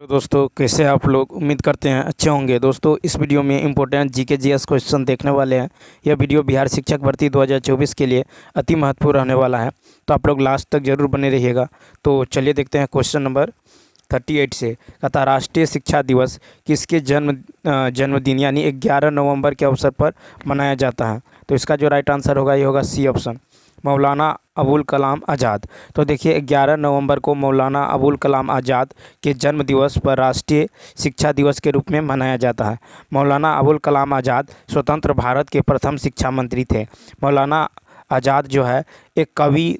तो दोस्तों कैसे आप लोग उम्मीद करते हैं अच्छे होंगे। दोस्तों इस वीडियो में इंपॉर्टेंट जीके जीएस क्वेश्चन देखने वाले हैं। यह वीडियो बिहार शिक्षक भर्ती 2024 के लिए अति महत्वपूर्ण रहने वाला है, तो आप लोग लास्ट तक जरूर बने रहिएगा। तो चलिए देखते हैं क्वेश्चन नंबर 38 से। कहता राष्ट्रीय शिक्षा दिवस किसके जन्मदिन यानी 11 नवंबर के अवसर पर मनाया जाता है। तो इसका जो राइट आंसर होगा ये होगा सी ऑप्शन, मौलाना अबुल कलाम आज़ाद। तो देखिए 11 नवंबर को मौलाना अबुल कलाम आज़ाद के जन्म दिवस पर राष्ट्रीय शिक्षा दिवस के रूप में मनाया जाता है। मौलाना अबुल कलाम आज़ाद स्वतंत्र भारत के प्रथम शिक्षा मंत्री थे। मौलाना आज़ाद जो है एक कवि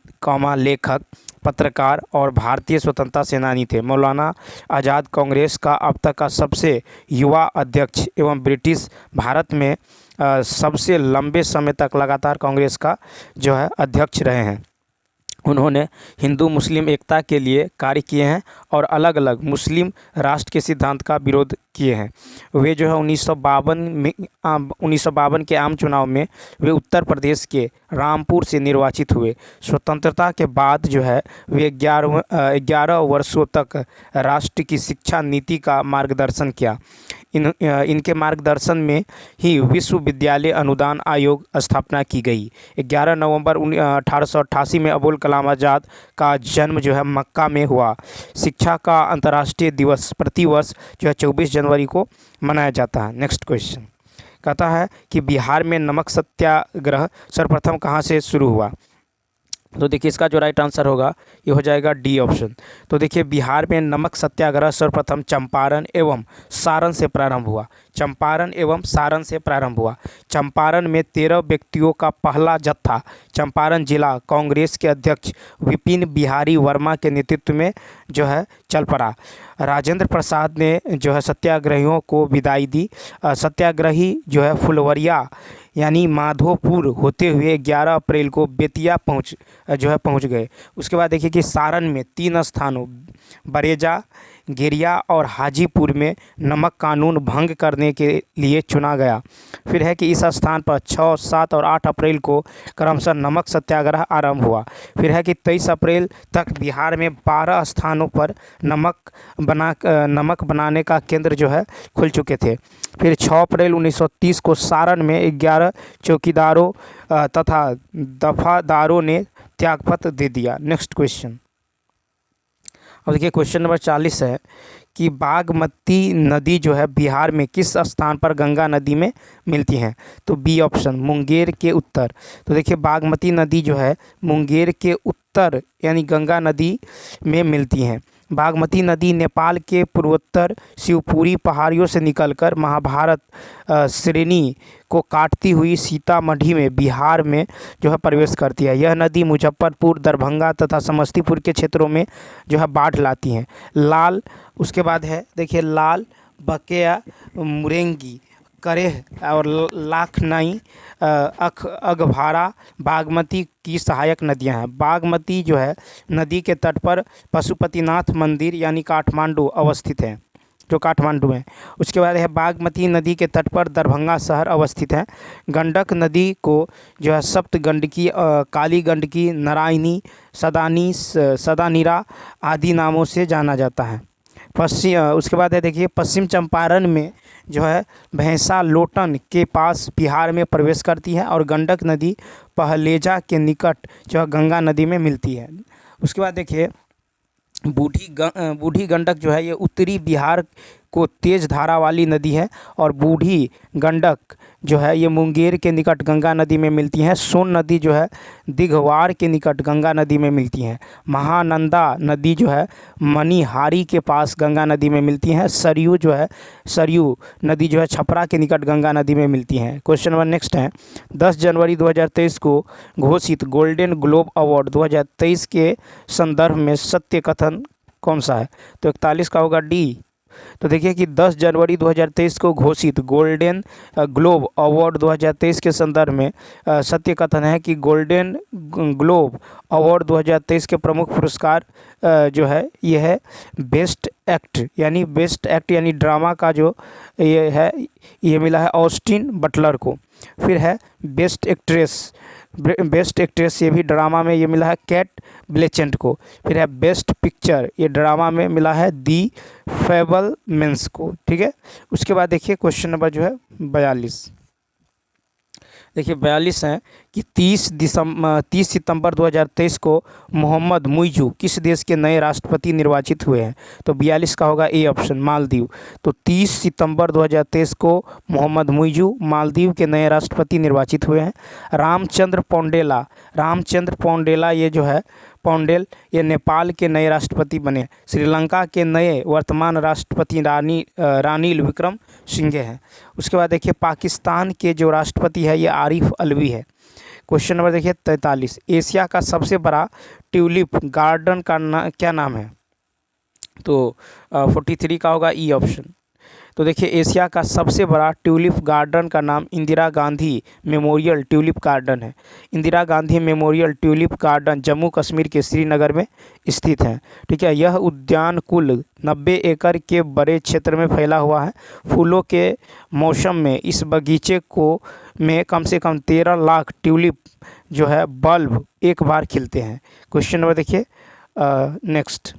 लेखक, पत्रकार और भारतीय स्वतंत्रता सेनानी थे। मौलाना आज़ाद कांग्रेस का अब तक का सबसे युवा अध्यक्ष एवं ब्रिटिश भारत में सबसे लंबे समय तक लगातार कांग्रेस का जो है अध्यक्ष रहे हैं। उन्होंने हिंदू मुस्लिम एकता के लिए कार्य किए हैं और अलग अलग मुस्लिम राष्ट्र के सिद्धांत का विरोध किए हैं। वे जो है 1952 के आम चुनाव में वे उत्तर प्रदेश के रामपुर से निर्वाचित हुए। स्वतंत्रता के बाद जो है वे 11 वर्षों तक राष्ट्र की शिक्षा नीति का मार्गदर्शन किया। इनके मार्गदर्शन में ही विश्वविद्यालय अनुदान आयोग स्थापना की गई। 11 नवंबर 1888 में अबुल कलाम आज़ाद का जन्म जो है मक्का में हुआ। शिक्षा का अंतर्राष्ट्रीय दिवस प्रतिवर्ष जो है 24 जनवरी को मनाया जाता है। नेक्स्ट क्वेश्चन कहता है कि बिहार में नमक सत्याग्रह सर्वप्रथम कहाँ से शुरू हुआ। तो देखिए इसका जो राइट आंसर होगा ये हो जाएगा डी ऑप्शन। तो देखिए बिहार में नमक सत्याग्रह सर्वप्रथम चंपारण एवं सारण से प्रारंभ हुआ। चंपारण एवं सारण से प्रारंभ हुआ। चंपारण में 13 व्यक्तियों का पहला जत्था चंपारण जिला कांग्रेस के अध्यक्ष विपिन बिहारी वर्मा के नेतृत्व में जो है चल पड़ा। राजेंद्र प्रसाद ने जो है सत्याग्रहियों को विदाई दी। सत्याग्रही जो है फुलवरिया यानी माधोपुर होते हुए 11 अप्रैल को बेतिया पहुंच गए। उसके बाद देखिए कि सारण में 3 स्थानों बरेजा, गिरिया और हाजीपुर में नमक कानून भंग करने के लिए चुना गया। फिर है कि इस स्थान पर 6, 7 और 8 अप्रैल को क्रमशः नमक सत्याग्रह आरंभ हुआ। फिर है कि 23 अप्रैल तक बिहार में 12 स्थानों पर नमक बनाने का केंद्र जो है खुल चुके थे। फिर 6 अप्रैल 1930 को सारण में 11 चौकीदारों तथा दफादारों ने त्यागपत्र दे दिया। नेक्स्ट क्वेश्चन, अब देखिए क्वेश्चन नंबर 40 है कि बागमती नदी जो है बिहार में किस स्थान पर गंगा नदी में मिलती हैं। तो बी ऑप्शन, मुंगेर के उत्तर। तो देखिए बागमती नदी जो है मुंगेर के उत्तर यानी गंगा नदी में मिलती हैं। बागमती नदी नेपाल के पूर्वोत्तर शिवपुरी पहाड़ियों से निकलकर महाभारत श्रेणी को काटती हुई सीतामढ़ी में बिहार में जो है प्रवेश करती है। यह नदी मुजफ्फरपुर, दरभंगा तथा समस्तीपुर के क्षेत्रों में जो है बाढ़ लाती हैं। उसके बाद है देखिए लाल, बकेया, मुरेंगी, करेह और लाखनई, अगभारा बागमती की सहायक नदियां हैं। बागमती जो है नदी के तट पर पशुपतिनाथ मंदिर यानी काठमांडू अवस्थित है, जो काठमांडू है। उसके बाद है बागमती नदी के तट पर दरभंगा शहर अवस्थित है। गंडक नदी को जो है सप्त गंडकी, काली गंडकी, नारायणी, सदानीरा आदि नामों से जाना जाता है। उसके बाद है देखिए पश्चिम चंपारण में जो है भैंसा लोटन के पास बिहार में प्रवेश करती है और गंडक नदी पहलेजा के निकट जो है गंगा नदी में मिलती है। उसके बाद देखिए बूढ़ी गंडक जो है ये उत्तरी बिहार को तेज धारा वाली नदी है और बूढ़ी गंडक जो है ये मुंगेर के निकट गंगा नदी में मिलती हैं। सोन नदी जो है दिघवार के निकट गंगा नदी में मिलती हैं। महानंदा नदी जो है मनिहारी के पास गंगा नदी में मिलती हैं। सरयू नदी जो है छपरा के निकट गंगा नदी में मिलती हैं। क्वेश्चन नंबर नेक्स्ट है 10 जनवरी 2023 को घोषित गोल्डन ग्लोब अवार्ड 2023 के संदर्भ में सत्य कथन कौन सा है। तो 41 का होगा डी। तो देखिए कि 10 जनवरी 2023 को घोषित गोल्डन ग्लोब अवार्ड 2023 के संदर्भ में सत्य कथन है कि गोल्डन ग्लोब अवार्ड 2023 के प्रमुख पुरस्कार जो है ये है बेस्ट एक्ट यानी ड्रामा का जो ये है ये मिला है ऑस्टिन बटलर को। फिर है बेस्ट एक्ट्रेस बेस्ट एक्ट्रेस ये भी ड्रामा में ये मिला है कैट ब्लेचेंट को। फिर है बेस्ट पिक्चर, ये ड्रामा में मिला है दी फैबलमैन्स को। ठीक है, उसके बाद देखिए क्वेश्चन नंबर जो है 42। देखिए 42 है कि 30 सितंबर 2023 को मोहम्मद मुइज़ू किस देश के नए राष्ट्रपति निर्वाचित हुए हैं? तो 42 का होगा ए ऑप्शन, मालदीव। तो 30 सितंबर 2023 को मोहम्मद मुइज़ू मालदीव के नए राष्ट्रपति निर्वाचित हुए हैं। रामचंद्र पौंडेला ये जो है पौंडेल, ये नेपाल के नए राष्ट्रपति बने। श्रीलंका के नए वर्तमान राष्ट्रपति रानिल विक्रमसिंघे हैं। उसके बाद देखिए पाकिस्तान के जो राष्ट्रपति है ये आरिफ अलवी है। क्वेश्चन नंबर देखिए 43, एशिया का सबसे बड़ा ट्यूलिप गार्डन का क्या नाम है? तो 43 का होगा ई ऑप्शन। तो देखिए एशिया का सबसे बड़ा ट्यूलिप गार्डन का नाम Indira Gandhi memorial tulip garden है। Indira Gandhi memorial tulip garden Jammu Kashmir के श्रीनगर में स्थित है। ठीक है, यह उद्यान कुल 90 एकड़ के बड़े क्षेत्र में फैला हुआ है। फूलों के मौसम में इस बगीचे में कम से कम 13 लाख ट्यूलिप जो है बल्ब एक बार खिलते हैं। क्वेश्चन नंबर देखिए नेक्स्ट।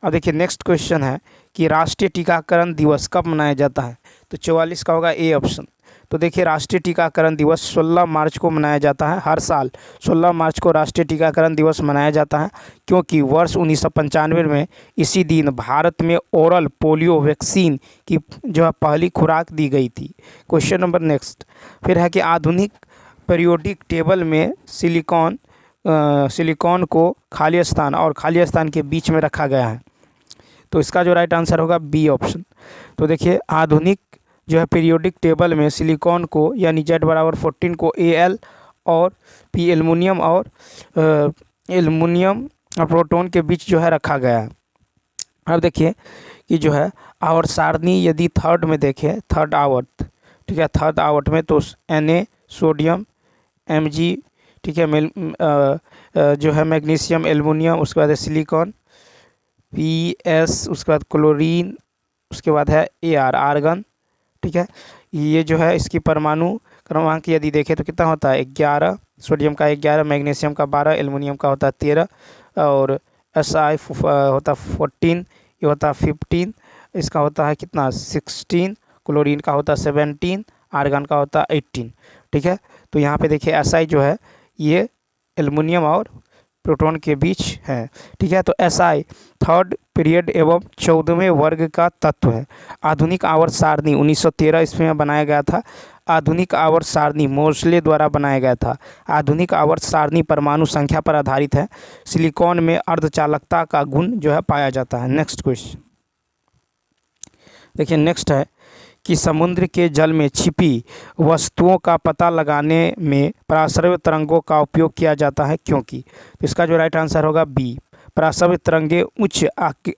अब देखिए नेक्स्ट क्वेश्चन है कि राष्ट्रीय टीकाकरण दिवस कब मनाया जाता है? तो 44 का होगा ए ऑप्शन। तो देखिए राष्ट्रीय टीकाकरण दिवस 16 मार्च को मनाया जाता है। हर साल 16 मार्च को राष्ट्रीय टीकाकरण दिवस मनाया जाता है, क्योंकि वर्ष 1995 में इसी दिन भारत में ओरल पोलियो वैक्सीन की जो है पहली खुराक दी गई थी। क्वेश्चन नंबर नेक्स्ट फिर है कि आधुनिक पीरियोडिक टेबल में सिलिकॉन को खाली स्थान और खाली स्थान के बीच में रखा गया है। तो इसका जो राइट आंसर होगा बी ऑप्शन। तो देखिए आधुनिक जो है पीरियोडिक टेबल में सिलिकॉन को यानी Z=14 को Al और P एल्युमिनियम और प्रोटॉन के बीच जो है रखा गया है। अब देखिए कि जो है आवर्त सारणी यदि थर्ड में देखें, थर्ड आवर्त, ठीक है, थर्ड आवर्त में तो Na सोडियम Mg, ठीक है, जो है मैग्नीशियम एल्युमिनियम, उसके बाद है सिलिकॉन PS, उसके बाद क्लोरीन, उसके बाद है Ar आर्गन। ठीक है, ये जो है इसकी परमाणु क्रमांक यदि देखें तो कितना होता है 11, सोडियम का 11, मैग्नीशियम का 12, एल्युमिनियम का होता है 13 और Si होता है 14, ये होता है 15, इसका होता है कितना 16, क्लोरीन का होता है 17, आर्गन का होता है 18। ठीक है, तो यहाँ पे देखिए Si जो है ये एल्युमिनियम और प्रोटॉन के बीच है। ठीक है, तो Si थर्ड पीरियड एवं 14वें वर्ग का तत्व है। आधुनिक आवर्त सारणी 1913 ईस्वी में बनाया गया था। आधुनिक आवर्त सारणी मोर्सले द्वारा बनाया गया था। आधुनिक आवर्त सारणी परमाणु संख्या पर आधारित है। सिलिकॉन में अर्धचालकता का गुण जो है पाया जाता है। नेक्स्ट क्वेश्चन देखिए, नेक्स्ट है कि समुद्र के जल में छिपी वस्तुओं का पता लगाने में पराश्रव्य तरंगों का उपयोग किया जाता है, क्योंकि? तो इसका जो राइट आंसर होगा बी, पराश्रव्य तरंगें उच्च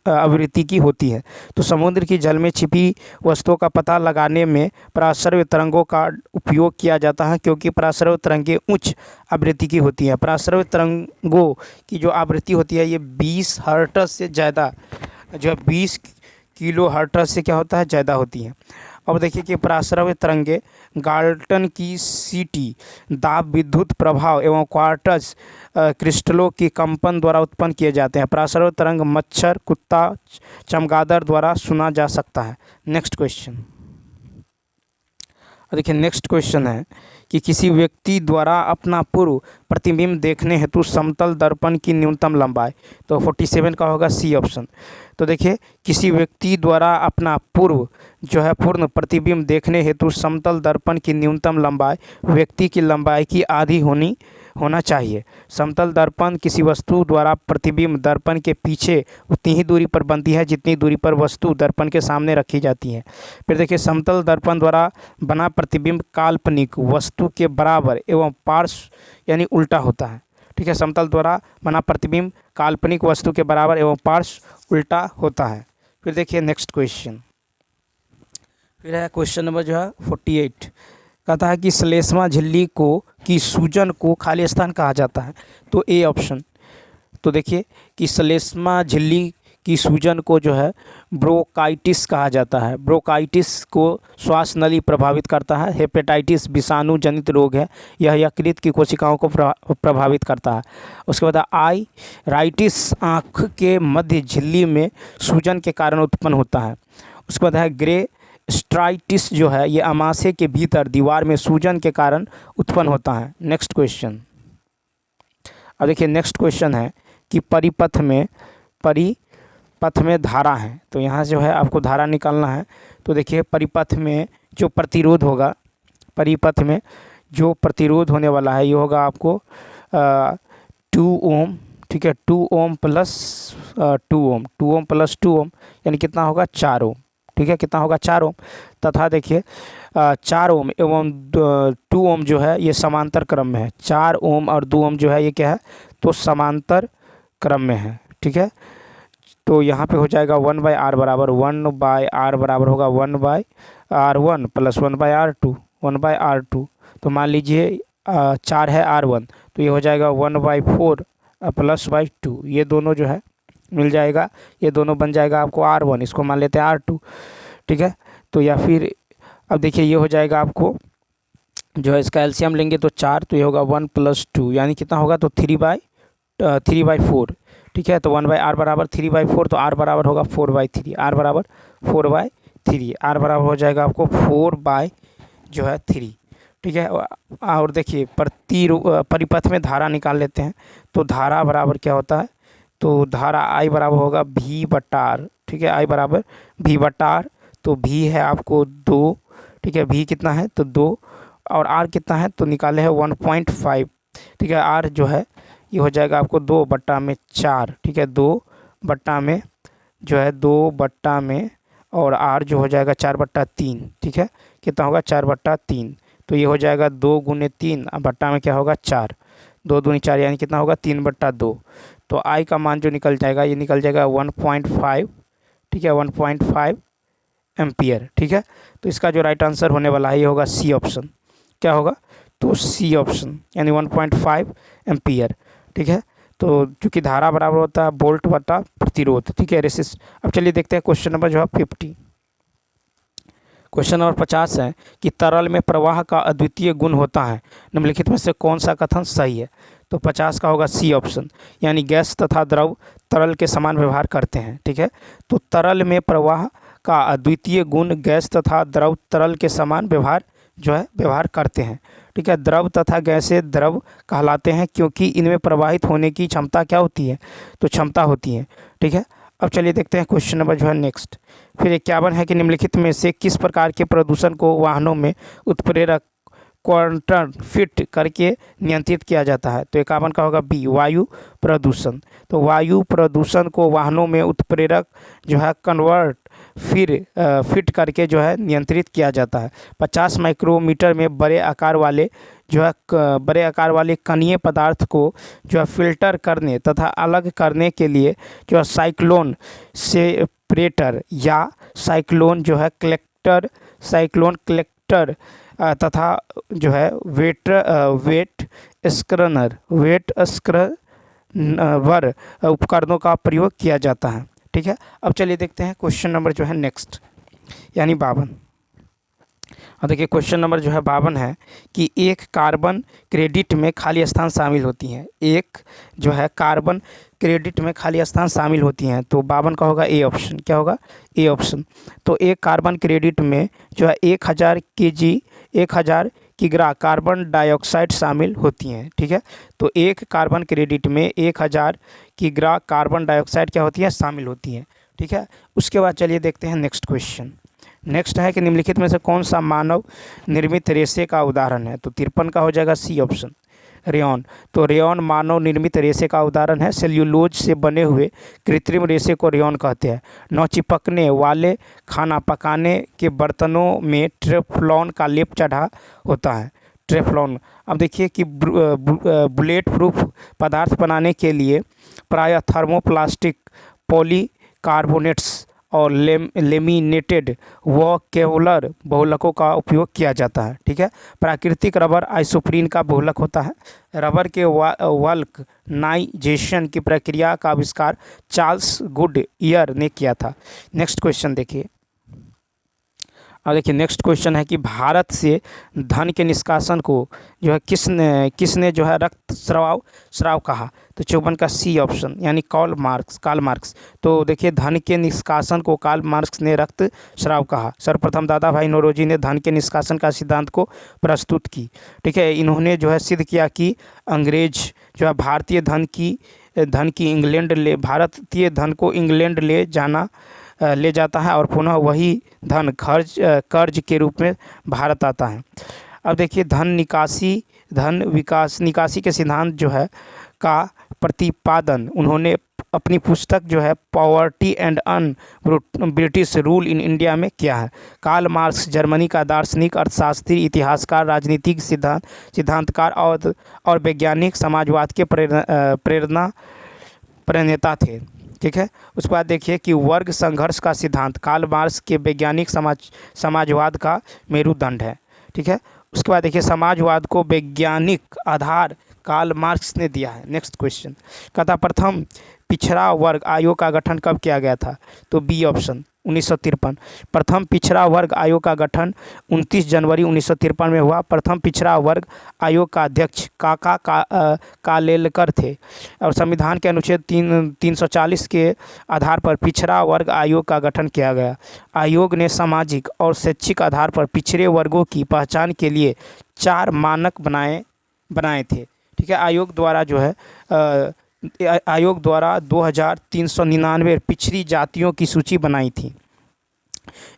आवृत्ति की होती है। तो समुद्र की जल में छिपी वस्तुओं का पता लगाने में पराश्रव्य तरंगों का उपयोग किया जाता है, क्योंकि पराश्रव्य तरंगें उच्च आवृत्ति की होती हैं। पराश्रव्य तरंगों की जो आवृत्ति होती है ये 20 हर्ट्ज से ज़्यादा जो है 20 किलो हर्ट्ज से क्या होता है ज़्यादा होती है। अब देखिए कि पराश्रव्य तरंगे गाल्टन की सीटी, दाब, विद्युत प्रभाव एवं क्वार्ट्ज क्रिस्टलों के कंपन द्वारा उत्पन्न किए जाते हैं। पराश्रव्य तरंग मच्छर, कुत्ता, चमगादड़ द्वारा सुना जा सकता है। नेक्स्ट क्वेश्चन देखिए, नेक्स्ट क्वेश्चन है कि किसी व्यक्ति द्वारा अपना पूर्व प्रतिबिंब देखने हेतु समतल दर्पण की न्यूनतम लंबाई। तो 47 का होगा सी ऑप्शन। तो देखिए किसी व्यक्ति द्वारा अपना पूर्ण प्रतिबिंब देखने हेतु समतल दर्पण की न्यूनतम लंबाई व्यक्ति की लंबाई की आधी होना चाहिए। समतल दर्पण किसी वस्तु द्वारा प्रतिबिंब दर्पण के पीछे उतनी ही दूरी पर बनती है जितनी दूरी पर वस्तु दर्पण के सामने रखी जाती है। फिर देखिए समतल दर्पण द्वारा बना प्रतिबिंब काल्पनिक वस्तु के बराबर एवं पार्श्व यानी उल्टा होता है। ठीक है, समतल द्वारा बना प्रतिबिंब काल्पनिक वस्तु के बराबर एवं पार्श्व उल्टा होता है। फिर देखिए नेक्स्ट क्वेश्चन, फिर है क्वेश्चन नंबर जो है 48। कहता है कि श्लेष्मा झिल्ली की सूजन को खाली स्थान कहा जाता है। तो ए ऑप्शन। तो देखिए कि श्लेष्मा झिल्ली कि सूजन को जो है ब्रोंकाइटिस कहा जाता है। ब्रोंकाइटिस को श्वास नली प्रभावित करता है। हेपेटाइटिस विषाणु जनित रोग है, यह यकृत की कोशिकाओं को प्रभावित करता है। उसके बाद आई राइटिस आँख के मध्य झिल्ली में सूजन के कारण उत्पन्न होता है। उसके बाद है ग्रे स्ट्राइटिस जो है ये आमाशय के भीतर दीवार में सूजन के कारण उत्पन्न होता है। नेक्स्ट क्वेश्चन, अब देखिए नेक्स्ट क्वेश्चन है कि परिपथ में धारा है, तो यहाँ जो है आपको धारा निकालना है। तो देखिए परिपथ में जो प्रतिरोध होगा, परिपथ में जो प्रतिरोध होने वाला है ये होगा आपको 2 ओम, ठीक है, 2 ओम प्लस 2 ओम, 2 ओम प्लस 2 ओम यानी कितना होगा 4 ओम, ठीक है, कितना होगा 4 ओम। तथा देखिए 4 ओम एवं 2 ओम जो है ये समांतर क्रम में है। 4 ओम और 2 ओम जो है ये क्या है, तो समांतर क्रम में है, ठीक है। तो यहाँ पे हो जाएगा 1/r बराबर 1/r बराबर होगा 1/r1 प्लस 1/r2, 1/r2। तो मान लीजिए 4 है r1, तो ये हो जाएगा 1/4 प्लस 2। ये दोनों जो है मिल जाएगा, ये दोनों बन जाएगा आपको r1, इसको मान लेते हैं r2, ठीक है। तो या फिर अब देखिए ये हो जाएगा आपको जो है इसका एलसीएम लेंगे तो 4, तो ये होगा 1 + 2 यानी कितना होगा, तो 3/4, ठीक है। तो 1/r बराबर 3/4, तो r बराबर होगा 4/3, r बराबर 4/3, r बराबर हो जाएगा आपको 4/3, ठीक है। और देखिए परिपथ में धारा निकाल लेते हैं। तो धारा बराबर क्या होता है, तो धारा I बराबर होगा V/R, ठीक है, I बराबर V/R। तो V है आपको 2, ठीक है, V कितना है तो 2, और R कितना है तो निकाले है 1.5, ठीक है। R जो है ये हो जाएगा आपको 2/4, ठीक है, 2/में जो है 2/में, और R जो हो जाएगा 4/3, ठीक है, कितना होगा 4/3। तो ये हो जाएगा 2 × 3 बट्टा में क्या होगा 4, 2 दूनी 4 यानी कितना होगा 3/2। तो I का मान जो निकल जाएगा ये निकल जाएगा 1.5, ठीक है, 1.5 एम्पियर, ठीक है। तो इसका जो राइट आंसर होने वाला है ये होगा सी ऑप्शन। क्या होगा, तो सी ऑप्शन यानी 1.5 एम्पियर, ठीक है। तो चूँकि धारा बराबर होता है वोल्ट बटा प्रतिरोध, ठीक है, रेसिस्ट। अब चलिए देखते हैं क्वेश्चन नंबर जो है 50। क्वेश्चन नंबर 50 है कि तरल में प्रवाह का अद्वितीय गुण होता है, निम्नलिखित में से कौन सा कथन सही है। तो 50 का होगा सी ऑप्शन, यानी गैस तथा द्रव तरल के समान व्यवहार करते हैं, ठीक है। तो तरल में प्रवाह का अद्वितीय गुण गैस तथा द्रव तरल के समान व्यवहार करते हैं, ठीक है। द्रव तथा गैसें द्रव कहलाते हैं क्योंकि इनमें प्रवाहित होने की क्षमता क्या होती है, तो क्षमता होती है, ठीक है। अब चलिए देखते हैं क्वेश्चन नंबर जो है नेक्स्ट। फिर 51 है कि निम्नलिखित में से किस प्रकार के प्रदूषण को वाहनों में उत्प्रेरक क्वांटम फिट करके नियंत्रित किया जाता है। तो 51 का होगा बी, वायु प्रदूषण। तो वायु प्रदूषण को वाहनों में उत्प्रेरक जो है फिट करके जो है नियंत्रित किया जाता है। 50 माइक्रोमीटर में बड़े आकार वाले कणीय पदार्थ को जो है फिल्टर करने तथा अलग करने के लिए जो है साइक्लोन सेपरेटर या साइक्लोन कलेक्टर तथा जो है वेट स्क्रबर उपकरणों का प्रयोग किया जाता है, ठीक है। अब चलिए देखते हैं क्वेश्चन नंबर जो है नेक्स्ट, यानी 52। और देखिए क्वेश्चन नंबर जो है 52 है कि एक कार्बन क्रेडिट में खाली स्थान शामिल होती हैं। एक जो है कार्बन क्रेडिट में खाली स्थान शामिल होती हैं। तो 52 का होगा ए ऑप्शन। क्या होगा, ए ऑप्शन। तो एक कार्बन क्रेडिट में जो है 1000 किग्रा कार्बन डाइऑक्साइड शामिल होती हैं, ठीक है। तो एक कार्बन क्रेडिट में 1000 किग्रा कार्बन डाइऑक्साइड क्या होती है, शामिल होती हैं, ठीक है। उसके बाद चलिए देखते हैं नेक्स्ट क्वेश्चन। नेक्स्ट है कि निम्नलिखित में से कौन सा मानव निर्मित रेशे का उदाहरण है। तो 53 का हो जाएगा सी ऑप्शन, रेयॉन। तो रेयॉन मानव निर्मित रेशे का उदाहरण है। सेल्यूलोज से बने हुए कृत्रिम रेशे को रेयॉन कहते हैं। न चिपकने वाले खाना पकाने के बर्तनों में टेफ्लॉन का लेप चढ़ा होता है। टेफ्लॉन, अब देखिए कि बुलेट प्रूफ पदार्थ बनाने के लिए प्रायः थर्मोप्लास्टिक, पॉलीकार्बोनेट्स और लेमिनेटेड व केवलर बहुलकों का उपयोग किया जाता है। ठीक है, प्राकृतिक रबर आइसोप्रीन का बहुलक होता है। रबर के वल्कनाइजेशन की प्रक्रिया का आविष्कार चार्ल्स गुडईयर ने किया था। नेक्स्ट क्वेश्चन देखिए। अब देखिए नेक्स्ट क्वेश्चन है कि भारत से धन के निष्कासन को जो है किसने जो है रक्त स्राव कहा? तो 54 का सी ऑप्शन यानी कार्ल मार्क्स। तो देखिए धन के निष्कासन को कार्ल मार्क्स ने रक्त स्राव कहा। सर्वप्रथम दादा भाई नौरोजी ने धन के निष्कासन का सिद्धांत को प्रस्तुत की। ठीक है, इन्होंने जो है सिद्ध किया कि अंग्रेज जो है भारतीय धन की भारतीय धन को इंग्लैंड ले जाता है और पुनः वही धन कर्ज के रूप में भारत आता है। अब देखिए धन विकास निकासी के सिद्धांत जो है का प्रतिपादन उन्होंने अपनी पुस्तक जो है poverty and British rule in India में किया है। कार्ल मार्क्स जर्मनी का दार्शनिक, अर्थशास्त्री, इतिहासकार, राजनीतिक सिद्धांतकार और वैज्ञानिक समाजवाद के प्रणेता थे। ठीक है, उसके बाद देखिए कि वर्ग संघर्ष का सिद्धांत कार्ल मार्क्स के वैज्ञानिक समाजवाद का मेरुदंड है। ठीक है, उसके बाद देखिए समाजवाद को वैज्ञानिक आधार कार्ल मार्क्स ने दिया है। नेक्स्ट क्वेश्चन कहता प्रथम पिछड़ा वर्ग आयोग का गठन कब किया गया था? तो बी ऑप्शन 1953। प्रथम पिछड़ा वर्ग आयोग का गठन 29 जनवरी 1953 में हुआ। प्रथम पिछड़ा वर्ग आयोग का अध्यक्ष कालेलकर थे और संविधान के अनुच्छेद 340 के आधार पर पिछड़ा वर्ग आयोग का गठन किया गया। आयोग ने सामाजिक और शैक्षिक आधार पर पिछड़े वर्गों की पहचान के लिए 4 मानक बनाए थे। ठीक है, आयोग द्वारा 2399 पिछड़ी जातियों की सूची बनाई थी।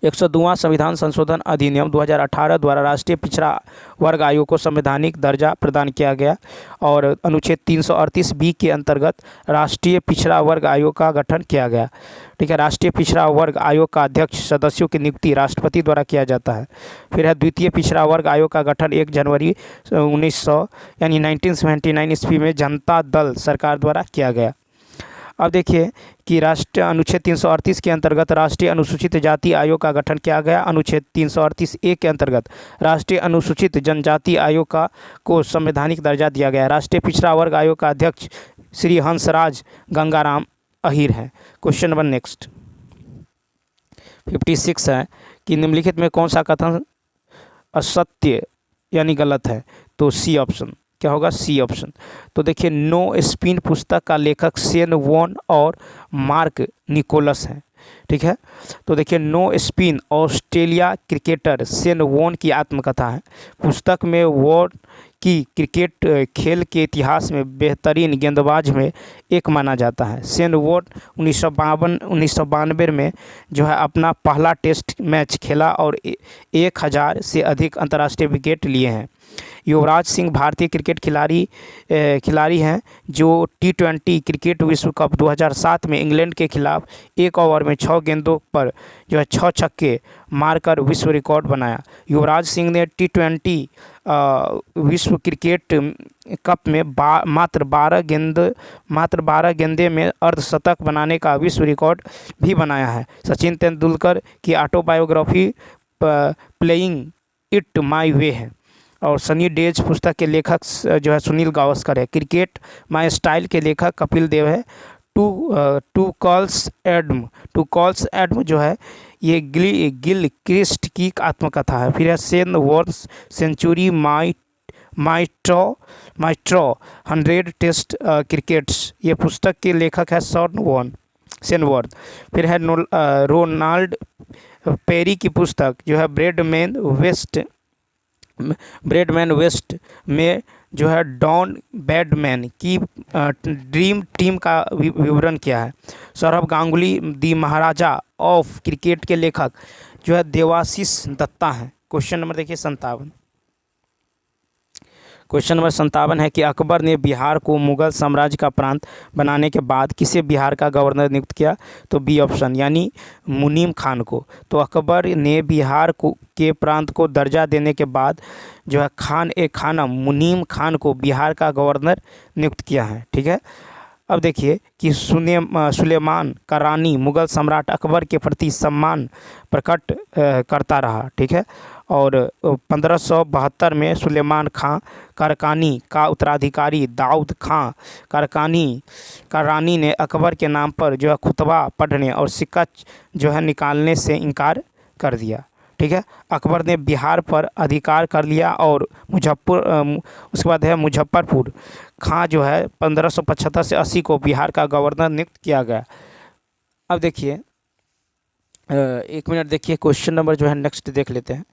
102वां संविधान संशोधन अधिनियम 2018 द्वारा राष्ट्रीय पिछड़ा वर्ग आयोग को संवैधानिक दर्जा प्रदान किया गया और अनुच्छेद 338 बी के अंतर्गत राष्ट्रीय पिछड़ा वर्ग आयोग का गठन किया गया। ठीक है, राष्ट्रीय पिछड़ा वर्ग आयोग का अध्यक्ष सदस्यों की नियुक्ति राष्ट्रपति द्वारा किया जाता है। फिर है द्वितीय पिछड़ा वर्ग आयोग का गठन 1 जनवरी 1979 ईस्वी में जनता दल सरकार द्वारा किया गया। अब देखिए कि राष्ट्रीय अनुच्छेद 338 के अंतर्गत राष्ट्रीय अनुसूचित जाति आयोग का गठन किया गया। अनुच्छेद 338 ए के अंतर्गत राष्ट्रीय अनुसूचित जनजाति आयोग को संवैधानिक दर्जा दिया गया। राष्ट्रीय पिछड़ा वर्ग आयोग का अध्यक्ष श्री हंसराज गंगाराम अहीर हैं। क्वेश्चन नंबर नेक्स्ट 56 है कि निम्नलिखित में कौन सा कथन असत्य यानी गलत है? तो सी ऑप्शन क्या होगा? C option. तो देखिए नो स्पिन पुस्तक का लेखक शेन वॉन और मार्क निकोलस हैं। ठीक है, तो देखिए No Spin Australia cricketer Shane Warne की आत्मकथा है। पुस्तक में वॉन की क्रिकेट खेल के इतिहास में बेहतरीन गेंदबाज में एक माना जाता है। शेन वॉन 1992 में जो है अपना पहला टेस्ट मैच खेला और 1000 से अधिक अंतर्राष्ट्रीय विकेट लिए हैं। युवराज सिंह भारतीय क्रिकेट खिलाड़ी हैं जो T20 क्रिकेट विश्व कप 2007 में इंग्लैंड के खिलाफ 1 ओवर में 6 गेंदों पर जो है 6 छक्के मारकर विश्व रिकॉर्ड बनाया। युवराज सिंह ने T20 विश्व क्रिकेट कप में मात्र 12 गेंदे में अर्धशतक बनाने का विश्व रिकॉर्ड भी बनाया है। सचिन तेंदुलकर की ऑटोबायोग्राफी प्लेइंग इट माई वे है और सनी डेज पुस्तक के लेखक जो है सुनील गावस्कर है। क्रिकेट माई स्टाइल के लेखक कपिल देव है। टू कॉल्स एडम जो है ये गिल क्रिस्ट की आत्मकथा है। फिर है Shane Warne's century my top 100 test cricketers, ये पुस्तक के लेखक है शेन वॉर्न। फिर है रोनाल्ड पेरी की पुस्तक जो है ब्रेडमैन वेस्ट में जो है डॉन बैडमैन की ड्रीम टीम का विवरण किया है। सौरभ गांगुली दी महाराजा ऑफ क्रिकेट के लेखक जो है देवाशीष दत्ता हैं। क्वेश्चन नंबर देखिए 57। क्वेश्चन नंबर 57 है कि अकबर ने बिहार को मुगल साम्राज्य का प्रांत बनाने के बाद किसे बिहार का गवर्नर नियुक्त किया? तो बी ऑप्शन यानी मुनीम खान को। तो अकबर ने बिहार के प्रांत को दर्जा देने के बाद जो है खानम मुनीम खान को बिहार का गवर्नर नियुक्त किया है। ठीक है, अब देखिए कि सुलेमान का रानी मुग़ल सम्राट अकबर के प्रति सम्मान प्रकट करता रहा, ठीक है। और 1572 में सुलेमान खां करकानी का उत्तराधिकारी दाऊद खां करकानी का रानी ने अकबर के नाम पर जो है खुतबा पढ़ने और सिक्का जो है निकालने से इनकार कर दिया, ठीक है। अकबर ने बिहार पर अधिकार कर लिया और उसके बाद है मुजफ्फरपुर खां जो है 1575 से 80 को बिहार का गवर्नर नियुक्त किया गया। अब देखिए एक मिनट देखिए, क्वेश्चन नंबर जो है नेक्स्ट देख लेते हैं।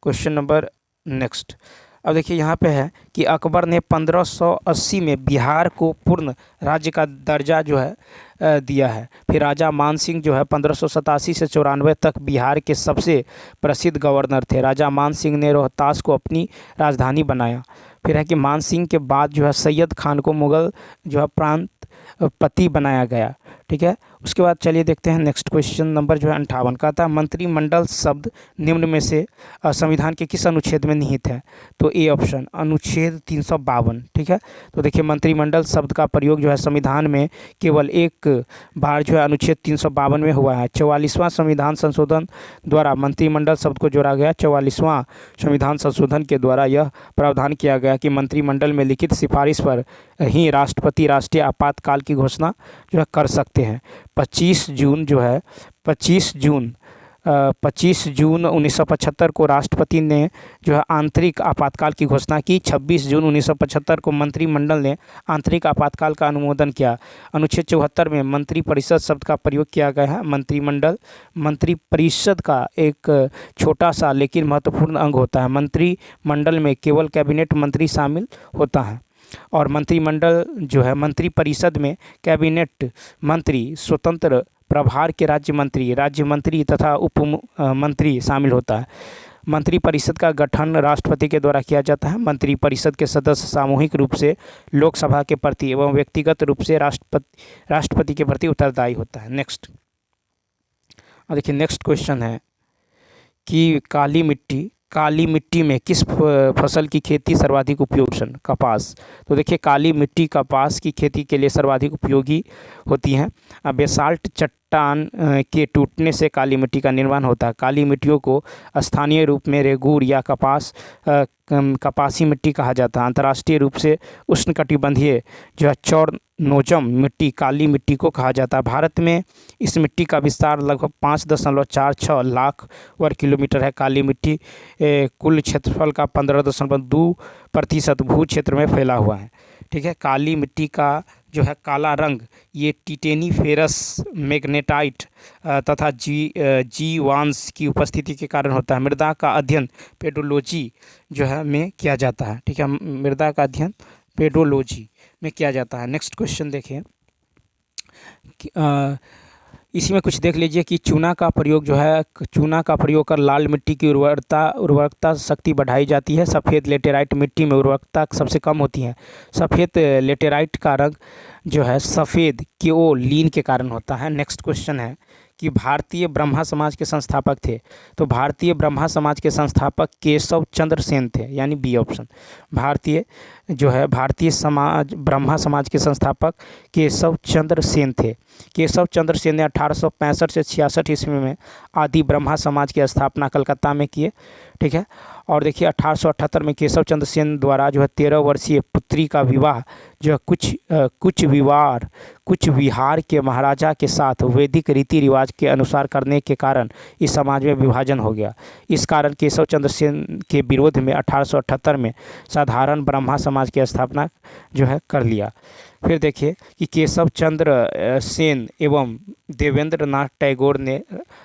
क्वेश्चन नंबर नेक्स्ट, अब देखिए यहाँ पे है कि अकबर ने 1580 में बिहार को पूर्ण राज्य का दर्जा जो है दिया है। फिर राजा मान सिंह जो है 1587 से 94 तक बिहार के सबसे प्रसिद्ध गवर्नर थे। राजा मान सिंह ने रोहतास को अपनी राजधानी बनाया। फिर है कि मान सिंह के बाद जो है सैयद खान को मुग़ल जो है प्रांत पति बनाया गया, ठीक है। उसके बाद चलिए देखते हैं नेक्स्ट क्वेश्चन नंबर जो है 58 का था, मंत्रिमंडल शब्द निम्न में से संविधान के किस अनुच्छेद में निहित है? तो ए ऑप्शन अनुच्छेद 352, ठीक है। तो देखिए मंत्रिमंडल शब्द का प्रयोग जो है संविधान में केवल एक बार जो है अनुच्छेद 352 में हुआ है। 44वां संविधान संशोधन द्वारा मंत्रिमंडल शब्द को जोड़ा गया। 44वां संविधान संशोधन के द्वारा यह प्रावधान किया गया कि मंत्रिमंडल में लिखित सिफारिश पर ही राष्ट्रपति राष्ट्रीय आपातकाल की घोषणा जो है कर सकते हैं। 25 जून 1975 को राष्ट्रपति ने जो है आंतरिक आपातकाल की घोषणा की। 26 जून 1975 को मंत्रिमंडल ने आंतरिक आपातकाल का अनुमोदन किया। अनुच्छेद 74 में मंत्रिपरिषद शब्द का प्रयोग किया गया है। मंत्रिपरिषद का एक छोटा सा लेकिन महत्वपूर्ण अंग होता है। मंत्रिमंडल में केवल कैबिनेट मंत्री शामिल होता है और मंत्रिमंडल जो है मंत्रिपरिषद में कैबिनेट मंत्री, स्वतंत्र प्रभार के राज्य मंत्री तथा उप मंत्री शामिल होता है। मंत्रिपरिषद का गठन राष्ट्रपति के द्वारा किया जाता है। मंत्रिपरिषद के सदस्य सामूहिक रूप से लोकसभा के प्रति एवं व्यक्तिगत रूप से राष्ट्रपति के प्रति उत्तरदायी होता है। नेक्स्ट देखिए नेक्स्ट क्वेश्चन है कि काली मिट्टी में किस फसल की खेती सर्वाधिक उपयोगी? कपास। तो देखिए काली मिट्टी कपास की खेती के लिए सर्वाधिक उपयोगी होती हैं। बेसाल्ट चट्टान के टूटने से काली मिट्टी का निर्माण होता है। काली मिट्टियों को स्थानीय रूप में रेगूर या कपासी मिट्टी कहा जाता है। अंतर्राष्ट्रीय रूप से उष्णकटिबंधीय जो है चौरनोजम मिट्टी काली मिट्टी को कहा जाता है। भारत में इस मिट्टी का विस्तार लगभग 5.46 लाख वर्ग किलोमीटर है। काली मिट्टी कुल क्षेत्रफल का 15.2% भू क्षेत्र में फैला हुआ है, ठीक है। काली मिट्टी का जो है काला रंग ये टिटेनीफेरस मैग्नेटाइट तथा जीवांश की उपस्थिति के कारण होता है। मृदा का अध्ययन पेडोलॉजी जो है में किया जाता है, ठीक है। मृदा का अध्ययन पेडोलॉजी में किया जाता है। नेक्स्ट क्वेश्चन देखिए, इसी में कुछ देख लीजिए कि चूना का प्रयोग कर लाल मिट्टी की उर्वरकता शक्ति बढ़ाई जाती है। सफ़ेद लेटेराइट मिट्टी में उर्वरकता सबसे कम होती है। सफ़ेद लेटेराइट का रंग जो है सफ़ेद केओलिन के कारण होता है। नेक्स्ट क्वेश्चन है कि भारतीय ब्रह्मा समाज के संस्थापक थे। तो भारतीय ब्रह्मा समाज के संस्थापक केशव चंद्र सेन थे, यानी बी ऑप्शन। भारतीय ब्रह्मा समाज के संस्थापक केशव चंद्र सेन थे। केशव चंद्र सेन ने 1865 से 66 ईस्वी में आदि ब्रह्मा समाज की स्थापना कलकत्ता में किए, ठीक है। और देखिए 1878 में केशव चंद्र सेन द्वारा जो है 13 वर्षीय पुत्री का विवाह जो है कुछ विहार के महाराजा के साथ वैदिक रीति रिवाज के अनुसार करने के कारण इस समाज में विभाजन हो गया। इस कारण केशव चंद्र सेन के विरोध में 1878 में साधारण ब्रह्मा समाज की स्थापना जो है कर लिया। फिर देखिए कि केशव चंद्र सेन एवं देवेंद्र नाथ टैगोर ने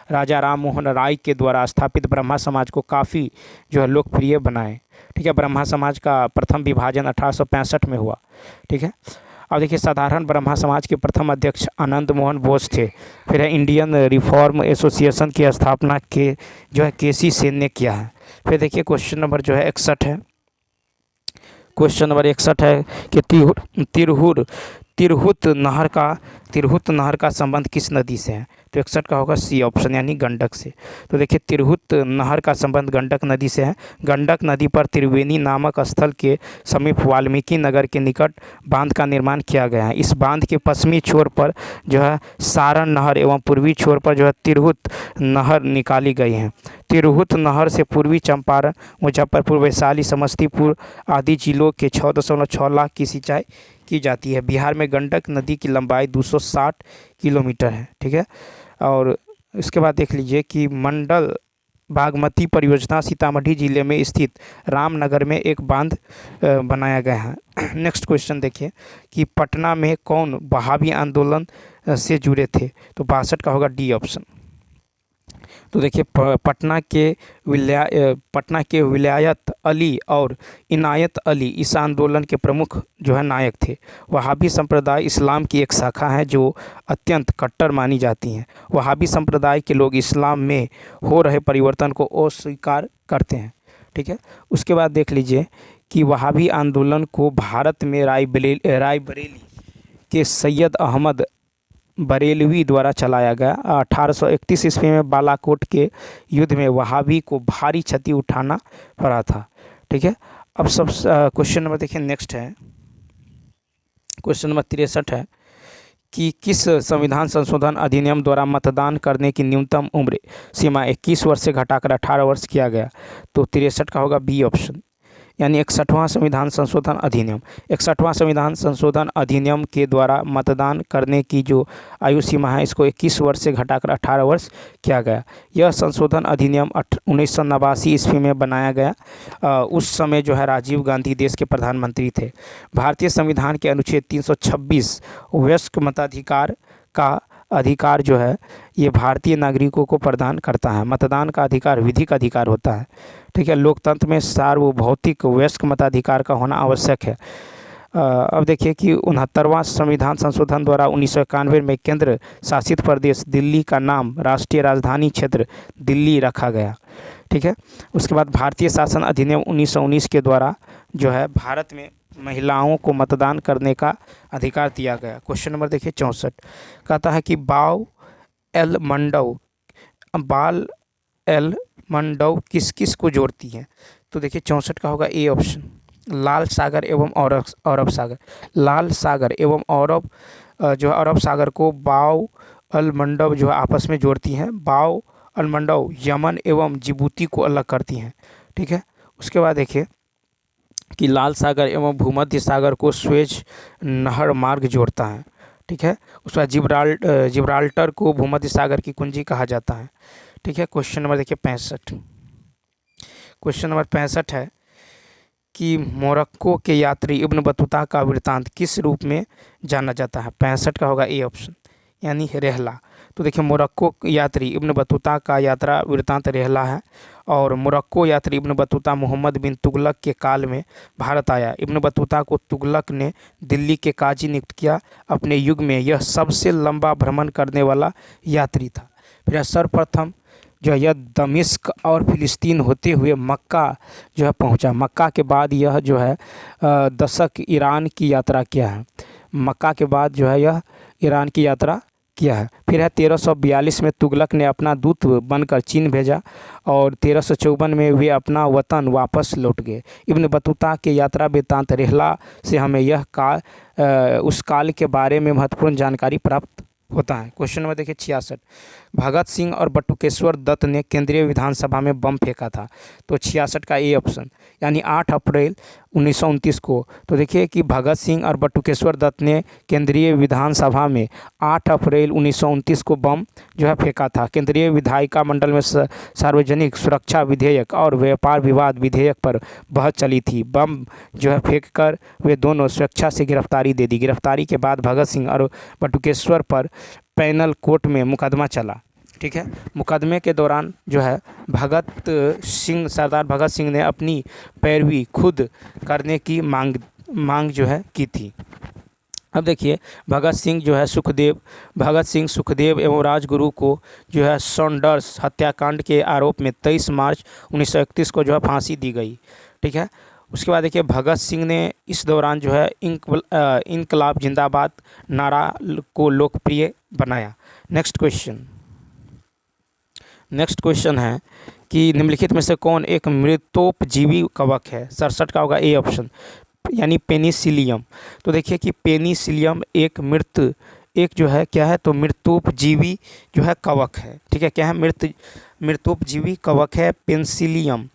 राजा राम मोहन राय के द्वारा स्थापित ब्रह्मा समाज को काफ़ी जो है लोकप्रिय बनाए, ठीक है। ब्रह्मा समाज का प्रथम विभाजन 1865 में हुआ, ठीक है। अब देखिए साधारण ब्रह्मा समाज के प्रथम अध्यक्ष आनंद मोहन बोस थे। फिर है इंडियन रिफॉर्म एसोसिएशन की स्थापना के जो है केसी सेन ने किया है। फिर देखिए क्वेश्चन नंबर जो है 61 है। क्वेश्चन नंबर 61 है कि तिरहुत नहर का संबंध किस नदी से है? तो 61 का होगा सी ऑप्शन यानी गंडक से। तो देखिए तिरहुत नहर का संबंध गंडक नदी से है। गंडक नदी पर त्रिवेणी नामक स्थल के समीप वाल्मीकि नगर के निकट बांध का निर्माण किया गया है। इस बांध के पश्चिमी छोर पर जो है सारण नहर एवं पूर्वी छोर पर जो है तिरहुत नहर निकाली गई है। तिरहुत नहर से पूर्वी चंपारण, मुजफ्फरपुर, वैशाली, समस्तीपुर आदि जिलों के 6.6 लाख की सिंचाई की जाती है। बिहार में गंडक नदी की लंबाई 260 किलोमीटर है। ठीक है, और इसके बाद देख लीजिए कि मंडल बागमती परियोजना सीतामढ़ी जिले में स्थित रामनगर में एक बांध बनाया गया है। नेक्स्ट क्वेश्चन देखिए कि पटना में कौन वहाबी आंदोलन से जुड़े थे? तो 62 का होगा डी ऑप्शन। तो देखिए पटना के विलायत अली और इनायत अली इस आंदोलन के प्रमुख जो है नायक थे। वहाबी संप्रदाय इस्लाम की एक शाखा है जो अत्यंत कट्टर मानी जाती हैं। वहाबी संप्रदाय के लोग इस्लाम में हो रहे परिवर्तन को अस्वीकार करते हैं। ठीक है, उसके बाद देख लीजिए कि वहाबी आंदोलन को भारत में रायबरेली के सैयद अहमद बरेलवी द्वारा चलाया गया। 1831 ईस्वी में बालाकोट के युद्ध में वहाबी को भारी क्षति उठाना पड़ा था। ठीक है, अब सब क्वेश्चन नंबर देखिए नेक्स्ट है, क्वेश्चन नंबर 63 है कि किस संविधान संशोधन अधिनियम द्वारा मतदान करने की न्यूनतम उम्र सीमा 21 वर्ष से घटाकर 18 वर्ष किया गया? तो 63 का होगा बी ऑप्शन यानी 61वां संविधान संशोधन अधिनियम। 61वां संविधान संशोधन अधिनियम के द्वारा मतदान करने की जो आयु सीमा है इसको 21 वर्ष से घटाकर 18 वर्ष किया गया। यह संशोधन अधिनियम 1989 ईस्वी में बनाया गया। उस समय जो है राजीव गांधी देश के प्रधानमंत्री थे। भारतीय संविधान के अनुच्छेद 326 वयस्क मताधिकार का अधिकार जो है ये भारतीय नागरिकों को प्रदान करता है। मतदान का अधिकार विधिक अधिकार होता है। ठीक है, लोकतंत्र में सार्वभौतिक वयस्क मताधिकार का होना आवश्यक है। अब देखिए कि 69वां संविधान संशोधन द्वारा 1991 में केंद्र शासित प्रदेश दिल्ली का नाम राष्ट्रीय राजधानी क्षेत्र दिल्ली रखा गया। ठीक है, उसके बाद भारतीय शासन अधिनियम 1919 के द्वारा जो है भारत में महिलाओं को मतदान करने का अधिकार दिया गया। क्वेश्चन नंबर देखिए 64 कहता है कि बाल एल मंडौ किस किस को जोड़ती है? तो देखिए 64 का होगा ए ऑप्शन लाल सागर एवं अरब सागर। लाल सागर एवं जो है अरब सागर को बाव अल मंडव जो है आपस में जोड़ती हैं। बाव अल मंडव यमन एवं जिबूती को अलग करती हैं। ठीक है, उसके बाद देखिए कि लाल सागर एवं भूमध्य सागर को स्वेज नहर मार्ग जोड़ता है। ठीक है, उसके बाद जिब्राल्टर को भूमध्य सागर की कुंजी कहा जाता है। ठीक है, क्वेश्चन नंबर देखिए 65। क्वेश्चन नंबर 65 है कि मोरक्को के यात्री इब्न बतूता का वृत्तांत किस रूप में जाना जाता है? 65 का होगा ए ऑप्शन यानी रेहला। तो देखिए मोरक्को यात्री इब्न बतूता का यात्रा वृत्तांत रेहला है। और मोरक्को यात्री इब्न बतूता मोहम्मद बिन तुगलक के काल में भारत आया। इब्न बतूता को तुगलक ने दिल्ली के काजी नियुक्त किया। अपने युग में यह सबसे लंबा भ्रमण करने वाला यात्री था। फिर सर्वप्रथम जो है यह दमिश्क और फिलिस्तीन होते हुए मक्का जो है पहुंचा। मक्का के बाद यह जो है दशक ईरान की यात्रा किया है। मक्का के बाद जो है यह ईरान की यात्रा किया है। फिर है 1342 में तुगलक ने अपना दूत बनकर चीन भेजा और 1354 में वे अपना वतन वापस लौट गए। इब्न बतूता के यात्रा वृत्तांत रेहला से हमें उस काल के बारे में महत्वपूर्ण जानकारी प्राप्त होता है। क्वेश्चन नंबर देखिए 66 भगत सिंह और बटुकेश्वर दत्त ने केंद्रीय विधानसभा में बम फेंका था। तो 66 का ए ऑप्शन यानी 8 अप्रैल 1929 को। तो देखिए कि भगत सिंह और बटुकेश्वर दत्त ने केंद्रीय विधानसभा में 8 अप्रैल 1929 को बम जो है फेंका था। केंद्रीय विधायिका मंडल में सार्वजनिक सुरक्षा विधेयक और व्यापार विवाद विधेयक पर बहस चली थी। बम जो है फेंक कर वे दोनों स्वेच्छा से गिरफ्तारी दे दी। गिरफ्तारी के बाद भगत सिंह और बटुकेश्वर पर पैनल कोर्ट में मुकदमा चला। ठीक है, मुकदमे के दौरान जो है सरदार भगत सिंह ने अपनी पैरवी खुद करने की मांग जो है की थी। अब देखिए भगत सिंह सुखदेव एवं राजगुरु को जो है सॉन्डर्स हत्याकांड के आरोप में 23 मार्च 1931 को जो है फांसी दी गई। ठीक है, उसके बाद देखिए भगत सिंह ने इस दौरान जो है इनकलाब जिंदाबाद नारा को लोकप्रिय बनाया। नेक्स्ट क्वेश्चन नेक्स्ट क्वेश्चन है कि निम्नलिखित में से कौन एक मृतोपजीवी कवक है। 67 का होगा ए ऑप्शन, यानी पेनिसिलियम। तो देखिए कि पेनिसिलियम एक जो है क्या है, तो मृतोपजीवी जो है कवक है। ठीक है, क्या है, मृतोपजीवी कवक है पेनिसिलियम।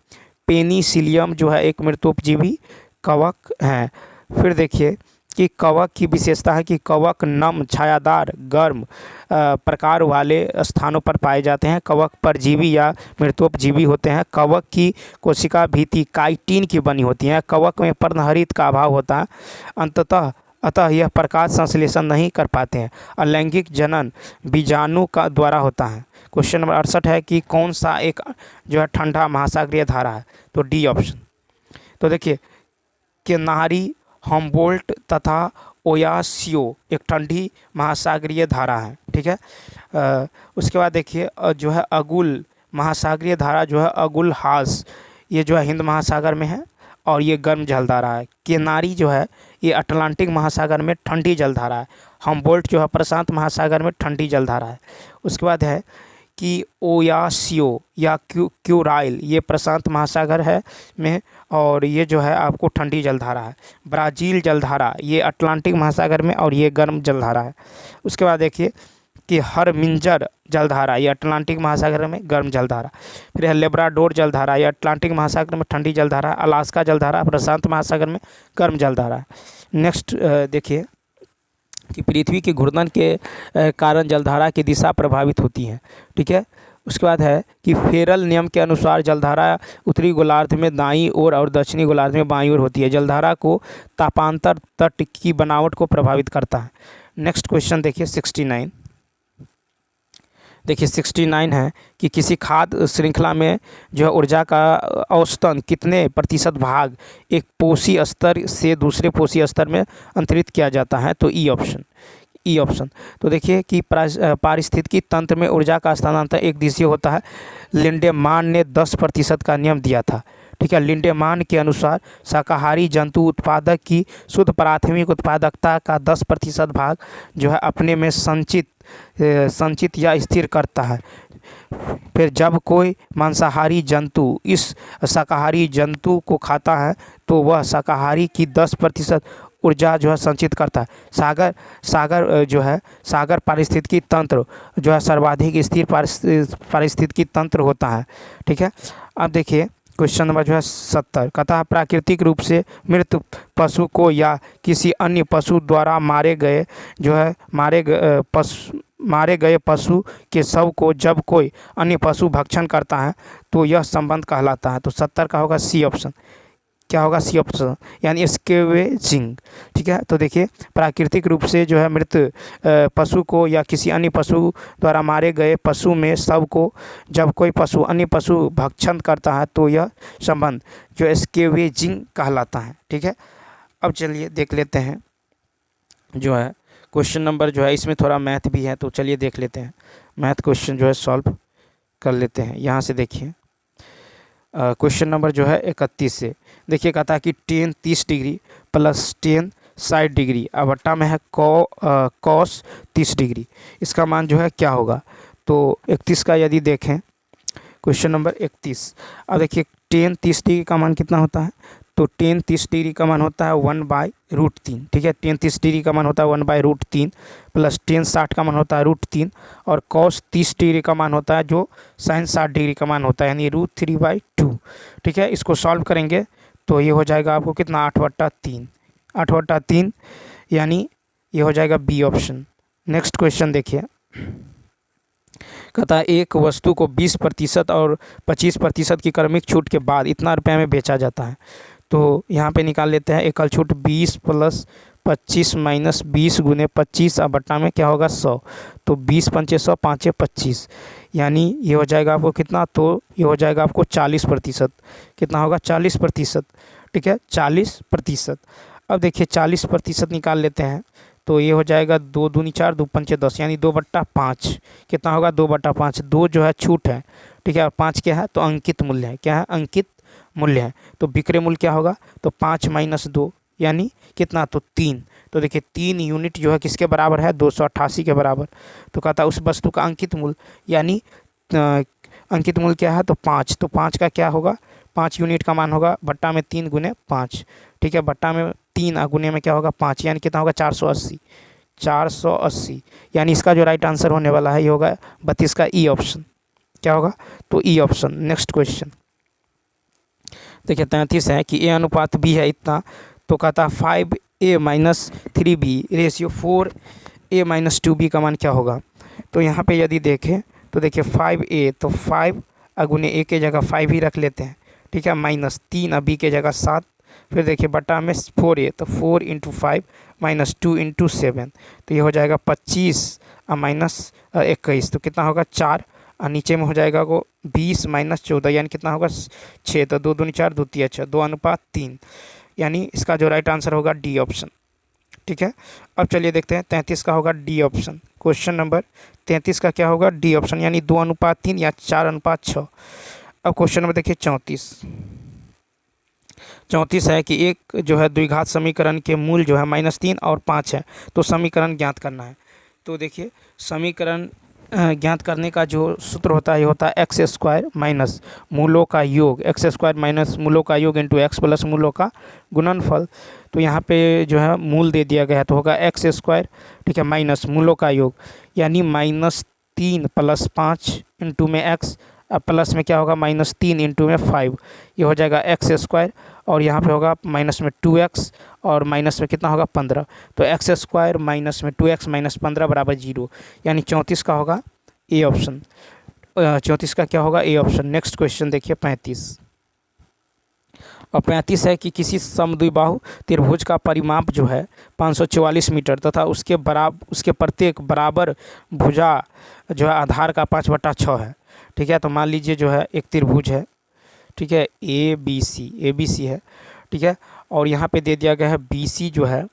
पेनिसिलियम जो है एक मृतोपजीवी कवक है। फिर देखिए कि कवक की विशेषता है कि कवक नम, छायादार, गर्म प्रकार वाले स्थानों पर पाए जाते हैं। कवक परजीवी या मृतोपजीवी होते हैं। कवक की कोशिका भित्ति काइटिन की बनी होती है। कवक में पर्णहरित का अभाव होता है। अतः यह प्रकाश संश्लेषण नहीं कर पाते हैं। अलैंगिक जनन बीजाणु का द्वारा होता है। क्वेश्चन नंबर 68 है कि कौन सा एक जो है ठंडा महासागरीय धारा है। तो डी ऑप्शन। तो देखिए केनारी, हम्बोल्ट तथा ओयासियो एक ठंडी महासागरीय धारा है। ठीक है, उसके बाद देखिए जो है अगुल महासागरीय धारा जो है अगुल हास, ये जो है हिंद महासागर में है और ये गर्म जलधारा है। केनारी जो है ये अटलांटिक महासागर में ठंडी जलधारा है। हम्बोल्ट जो है प्रशांत महासागर में ठंडी जलधारा है। उसके बाद है कि ओयासियो या क्यूराइल ये प्रशांत महासागर है में, और ये जो है आपको ठंडी जलधारा है। ब्राज़ील जलधारा ये अटलांटिक महासागर में और ये गर्म जलधारा है। उसके बाद देखिए कि हरमिंजर जलधारा ये अटलांटिक महासागर में गर्म जलधारा। फिर है लेब्राडोर जलधारा ये अटलांटिक महासागर में ठंडी जलधारा। अलास्का जलधारा प्रशांत महासागर में गर्म जलधारा। नेक्स्ट देखिए कि पृथ्वी के घूर्णन के कारण जलधारा की दिशा प्रभावित होती है। ठीक है, उसके बाद है कि फेरल नियम के अनुसार जलधारा उत्तरी गोलार्ध में दाईं ओर और दक्षिणी गोलार्ध में बाईं ओर होती है। जलधारा को तापांतर तट की बनावट को प्रभावित करता है। नेक्स्ट क्वेश्चन देखिए 69। देखिए 69 है कि किसी खाद्य श्रृंखला में जो है ऊर्जा का औसतन कितने प्रतिशत भाग एक पोषी स्तर से दूसरे पोषी स्तर में अंतरित किया जाता है। तो ई ऑप्शन। तो देखिए कि पारिस्थितिकी तंत्र में ऊर्जा का स्थानांतरण एक दिशीय होता है। लिंडेमान ने 10% का नियम दिया था। ठीक है, लिंडेमान के अनुसार शाकाहारी जंतु उत्पादक की शुद्ध प्राथमिक उत्पादकता का 10% भाग जो है अपने में संचित या स्थिर करता है। फिर जब कोई मांसाहारी जंतु इस शाकाहारी जंतु को खाता है तो वह शाकाहारी की 10% ऊर्जा जो है संचित करता है। सागर पारिस्थितिकी तंत्र जो है सर्वाधिक स्थिर पारिस्थितिकी तंत्र होता है। ठीक है, अब देखिए क्वेश्चन नंबर जो है 70 कहता है प्राकृतिक रूप से मृत पशु को या किसी अन्य पशु द्वारा मारे गए पशु के शव को जब कोई अन्य पशु भक्षण करता है तो यह संबंध कहलाता है। तो 70 का होगा सी ऑप्शन। क्या होगा, सी ऑप्शन, यानी स्केवेजिंग। ठीक है, तो देखिए प्राकृतिक रूप से जो है मृत पशु को या किसी अन्य पशु द्वारा मारे गए पशु में शव को जब कोई पशु अन्य पशु भक्षण करता है तो यह संबंध जो स्केवेजिंग कहलाता है। ठीक है, अब चलिए देख लेते हैं जो है क्वेश्चन नंबर जो है इसमें थोड़ा मैथ भी है, तो चलिए देख लेते हैं मैथ क्वेश्चन जो है सॉल्व कर लेते हैं। यहाँ से देखिए क्वेश्चन नंबर जो है 31 से देखिए कहता है कि tan 30 degree plus tan 60 degree बट्टा में है cos 30 डिग्री, इसका मान जो है क्या होगा। तो 31 का यदि देखें क्वेश्चन नंबर 31, अब देखिए tan 30 डिग्री का मान कितना होता है। तो tan 30 डिग्री का मान होता है 1/√3। ठीक है, tan 30 डिग्री का मान होता है 1/√3 प्लस tan 60 का मान होता है √3 और cos 30 डिग्री का मान होता है जो sin 60 डिग्री का मान होता है यानी √3/2। ठीक है, इसको सॉल्व करेंगे तो ये हो जाएगा आपको कितना 8/3 यानी ये हो जाएगा बी ऑप्शन। नेक्स्ट क्वेश्चन देखिए कहता है एक वस्तु को 20% और 25% की क्रमिक छूट के बाद इतना रुपये में बेचा जाता है। तो यहाँ पे निकाल लेते हैं एकल छूट 20 + 25 - 20 × 25 बट्टा में क्या होगा 100। तो 20 × 5 = 100, 5 × 25 यानी ये हो जाएगा आपको कितना, तो ये हो जाएगा आपको 40%। कितना होगा 40%। ठीक है, 40%। अब देखिए 40% निकाल लेते हैं तो ये हो जाएगा 2 दूनी 4, 2 पंचे 10 यानी 2/5। कितना होगा 2/5। 2 जो है छूट है। ठीक है, और 5 क्या है तो अंकित मूल्य है। क्या है, अंकित मूल्य है। तो विक्रय मूल्य क्या होगा तो 5 - 2 यानी कितना तो 3। तो देखिए 3 यूनिट जो है किसके बराबर है 288 के बराबर। तो कहता है उस वस्तु का अंकित मूल्य यानी अंकित मूल क्या है, तो 5, तो 5 का क्या होगा, 5 यूनिट का मान होगा बट्टा में 3 गुने 5, ठीक है, बट्टा में 3 गुने में क्या होगा 5, यानी कितना होगा 480, 480, यानी इसका जो राइट आंसर होने वाला है ये होगा 32 का ई ऑप्शन। क्या होगा, तो ई ऑप्शन। नेक्स्ट क्वेश्चन देखिए 33 है कि ए अनुपात बी है इतना, तो कहता है 5a minus 3b ratio 4a minus 2b का मान क्या होगा। तो यहाँ पे यदि देखें तो देखिए 5a, तो 5 गुने a के जगह 5 ही रख लेते हैं, ठीक है, माइनस 3 b के जगह 7, फिर देखिए बटा में 4a, तो 4 इंटू 5 माइनस 2 इंटू 7, तो ये हो जाएगा 25 माइनस 21, तो कितना होगा 4, और नीचे में हो जाएगा वो 20 माइनस 14, यानी कितना होगा 6, तो 2 दूनी 4, 2 तिया 6, 2 अनुपात 3, यानी इसका जो राइट आंसर होगा डी ऑप्शन। ठीक है, अब चलिए देखते हैं 33 का होगा डी ऑप्शन। क्वेश्चन नंबर 33 का क्या होगा, डी ऑप्शन, यानी 2 अनुपात 3 या 4 अनुपात 6। अब क्वेश्चन नंबर देखिए 34 है कि एक जो है द्विघात समीकरण के मूल जो है -3 और 5 है, तो समीकरण ज्ञात करना है। तो देखिए समीकरण ज्ञात करने का जो सूत्र होता है ये होता है एक्स स्क्वायर माइनस मूलों का योग, एक्स स्क्वायर माइनस मूलों का योग इंटू एक्स प्लस मूलों का गुणनफल। तो यहाँ पे जो है मूल दे दिया गया है, तो होगा एक्स स्क्वायर, ठीक है, माइनस मूलों का योग, यानी -3 + 5 इंटू में एक्स, प्लस में क्या होगा -3 इंटू में 5, ये हो जाएगा एक्स स्क्वायर, और यहाँ पे होगा माइनस में 2x और माइनस में कितना होगा 15, तो एक्स स्क्वायर माइनस में 2x माइनस 15 बराबर 0, यानी 34 का होगा ए ऑप्शन। 34 का क्या होगा, ए ऑप्शन। नेक्स्ट क्वेश्चन देखिए 35, और 35 है कि किसी समद्विबाहु त्रिभुज का परिमाप जो है 544 मीटर तथा उसके प्रत्येक बराबर भुजा जो है आधार का 5/6 है। ठीक है, तो मान लीजिए जो है एक त्रिभुज है, ठीक है, ए बी सी है, ठीक है, और यहाँ पे दे दिया गया है बी सी जो है,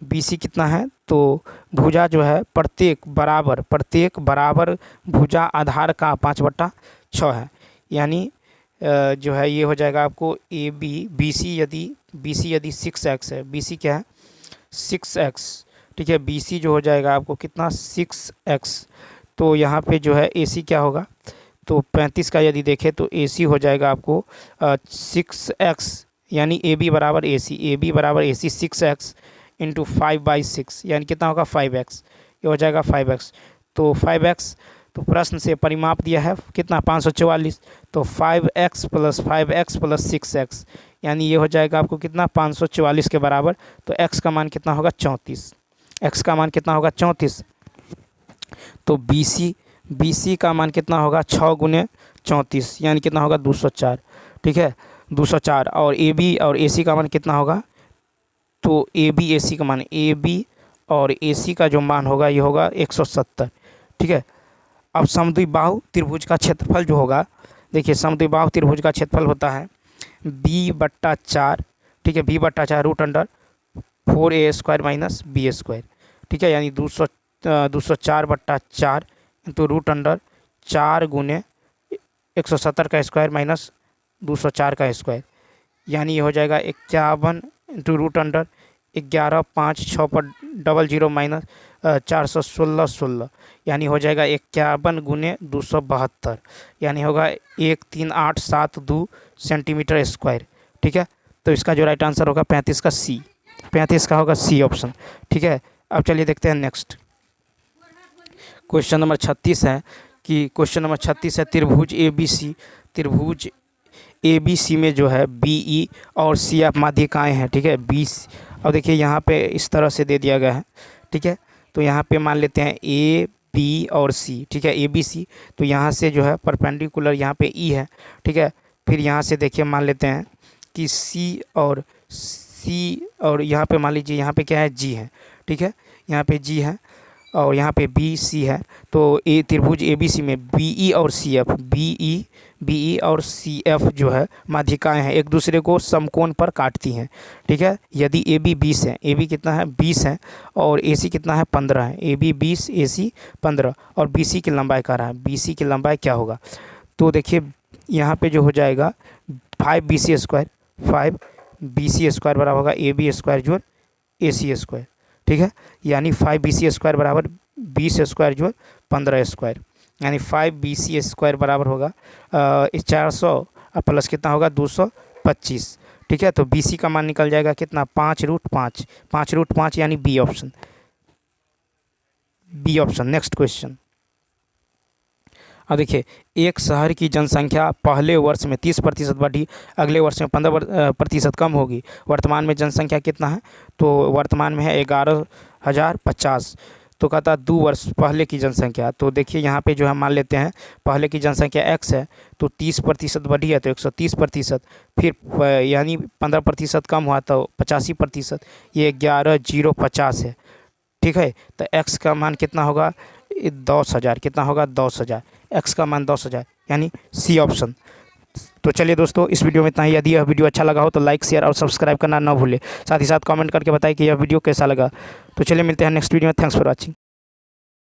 बी सी कितना है, तो भुजा जो है प्रत्येक बराबर भुजा आधार का 5/6 है, यानी जो है ये हो जाएगा आपको ए बी सी यदि 6x है, बी सी क्या है 6x, ठीक है, बी सी जो हो जाएगा आपको कितना 6x, तो यहाँ पे जो है ए सी क्या होगा, तो 35 का यदि देखें तो ए सी हो जाएगा आपको 6x, यानी ए बी बराबर ए सी 6x इंटू 5/6, यानी कितना होगा 5x, ये हो जाएगा 5x, तो 5x, तो प्रश्न से परिमाप दिया है कितना 544, तो 5x + 6x, यानी ये हो जाएगा आपको कितना 544 के बराबर, तो x का मान कितना होगा 34, x का मान कितना होगा 34, तो बी सी का मान कितना होगा 6 गुने 34, यानी कितना होगा 204, ठीक है 204, और ए बी और ए सी का मान कितना होगा, तो ए बी ए सी का मान, ए बी और ए सी का जो मान होगा ये होगा 170, ठीक है। अब समद्विबाहु त्रिभुज का क्षेत्रफल जो होगा, देखिए समद्विबाहु त्रिभुज का क्षेत्रफल होता है b/4, ठीक है, b/4 √4a² माइनस b², ठीक है, यानी 204/4 इंटू √4 गुने 170 का स्क्वायर माइनस 204 का स्क्वायर, यानी ये हो जाएगा 51 इंटू √11 5 6 पर 00 माइनस 416, यानी हो जाएगा 51 गुने 272, यानी होगा 13872 सेंटीमीटर स्क्वायर, ठीक है। तो इसका जो राइट आंसर होगा 35 का सी, 35 का होगा सी ऑप्शन, ठीक है। अब चलिए देखते हैं नेक्स्ट क्वेश्चन नंबर 36 है कि क्वेश्चन नंबर 36 है त्रिभुज ए बी सी में जो है बी ई और सी एफ माध्यिकाएँ हैं, ठीक है, 20। अब देखिए यहाँ पे इस तरह से दे दिया गया है, ठीक है, तो यहाँ पे मान लेते हैं ए बी और सी, ठीक है, ए बी सी, तो यहाँ से जो है परपेंडिकुलर यहाँ पे ई है, ठीक है, फिर यहाँ से देखिए मान लेते हैं कि सी और यहाँ पे मान लीजिए यहाँ पे क्या है जी है, ठीक है, यहाँ पे जी है और यहाँ पे बी सी है, तो ए त्रिभुज ए बी सी में बी ई और सी एफ जो है माध्यिकाएँ हैं, एक दूसरे को समकोण पर काटती हैं, ठीक है। यदि ए बी 20 है, ए बी कितना है 20 है, और ए सी कितना है 15 है, ए बी 20 ए सी 15, और बी सी की लंबाई कह रहा है, बी सी की लंबाई क्या होगा, तो देखिए यहाँ पे जो हो जाएगा 5bc² बराबर होगा ए बी स्क्वायर जोड़ ए सी स्क्वायर, ठीक है, यानी 5bc² बराबर 20² जोड़ 15², यानी 5BC² बराबर होगा 400 प्लस कितना होगा 225। ठीक है, तो BC का मान निकल जाएगा कितना 5√5, 5√5 यानी B option, B option. Next question. अब देखिए, एक शहर की जनसंख्या पहले वर्ष में 30% बढ़ी, अगले वर्ष में 15% कम होगी। वर्तमान में जनसंख्या कितना है, तो वर्तमान में है 11,050। तो कहता है 2 वर्ष पहले की जनसंख्या। तो देखिए यहाँ पे जो हम मान लेते हैं पहले की जनसंख्या x है, तो 30% बढ़ी है तो 130%, फिर यानी 15% कम हुआ तो 85%, ये 11,050 है। ठीक है, तो x का मान कितना होगा 10,000, कितना होगा 10,000, x का मान 10,000 यानी सी ऑप्शन। तो चलिए दोस्तों, इस वीडियो में इतना ही। यदि यह वीडियो अच्छा लगा हो तो लाइक, शेयर और सब्सक्राइब करना ना भूलें। साथ ही साथ कमेंट करके बताएं कि यह वीडियो कैसा लगा। तो चलिए मिलते हैं नेक्स्ट वीडियो में। Thanks for watching.